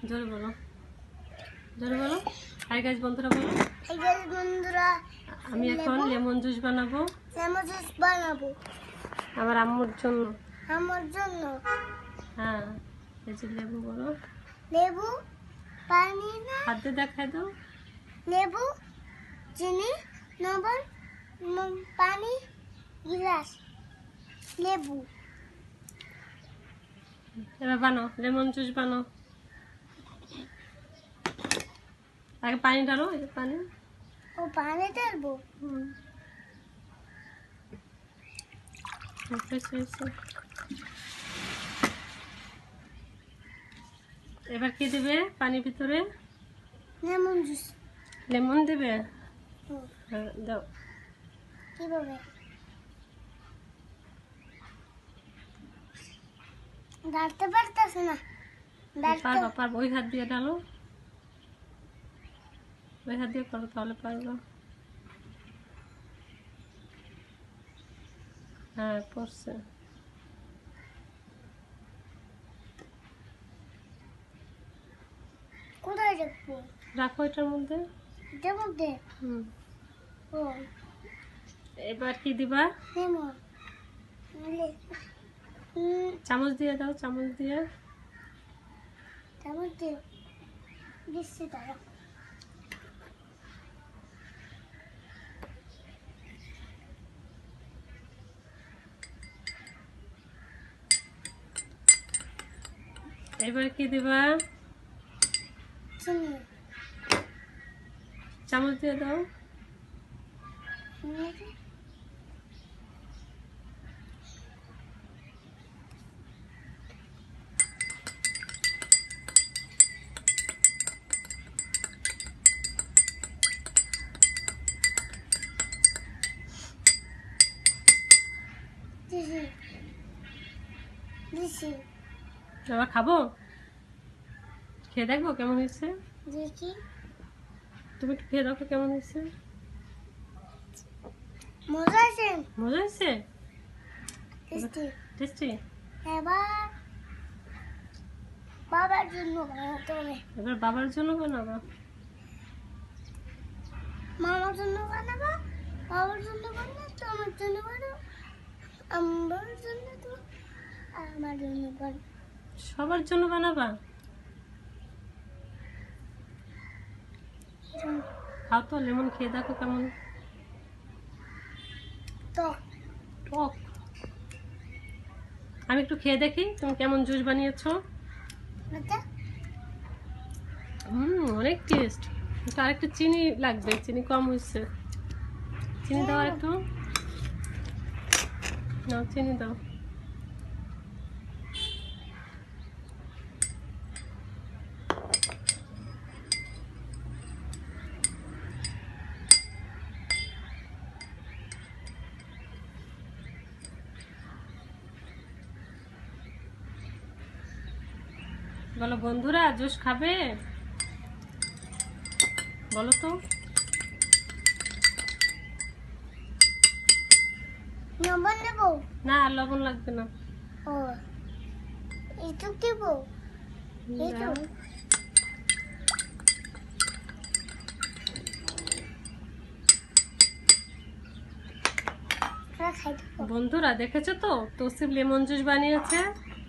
জোরে বলো, জোরে বলো। হাই গাইস বন্ধুরা বলো। হাই গাইস বন্ধুরা, আমি এখন লেমন জুস বানাবো। লেমন জুস বানাবো আমার আম্মুর জন্য। আমার জন্য। হ্যাঁ, এই যে লেবু বলো। লেবু, পানি না, হাতে দেখাই দাও। লেবু, চিনি, লবণ, পানি, গ্লাস, লেবু। এবার বানাও, লেমন জুস বানাও। আগে পানি ঢালো, এই যে পানি। ও পানি ঢালবো। এবার কি দেবে পানির ভিতরে? Lemon juice. লেমন দেবে? হ্যাঁ দাও। কিভাবে? ঢালতে পারতেছে না। পারবা পারবা, ওই হাত দিয়ে ঢালো, ওই হাত দিয়ে করো তাহলে পারবা। হ্যাঁ পড়ছে। কোথায় রাখবো? রাখো এটার মধ্যে। এটার মধ্যে? ও এবার কি দিবা? লেমন। চামচ দিয়ে দাও, চামচ দিয়ে। চামচ দিয়ে দিচ্ছি, তারা এবার কি দিবা? চিনি। চামচ দিয়ে দাও। আবার খাবো, খেয়ে দেখবো কেমন হয়েছে। দেখি, তুমি একটু খেয়ে দেখো কেমন হয়েছে। মজা আছে। মজা হয়েছে? টেস্টি। টেস্টি? এবার বাবার জন্য বানাতে হবে। এবার বাবার জন্য বানাবো, মামার জন্য বানাবো, বাবার জন্য বানাবো, তোমার জন্য বানাবো, আমার জন্য তো, আমার জন্য বানাবো। সবার জন্য বানাবা? খাও তো, লেমন খেয়ে দেখো কেমন। টক টক? আমি একটু খেয়ে দেখি তুমি কেমন জুস বানিয়েছো। অনেক টেস্ট। আর একটু চিনি লাগবে, চিনি কম হয়েছে। চিনি দাও একটু, নাও চিনি দাও। বলো বন্ধুরা জুস খাবে, বলো তো। লবণ নেবো? না আর লবণ লাগবে না। ও একটু দেবো? বন্ধুরা দেখেছো তো, তৌসিফ লেমন জুস বানিয়েছে।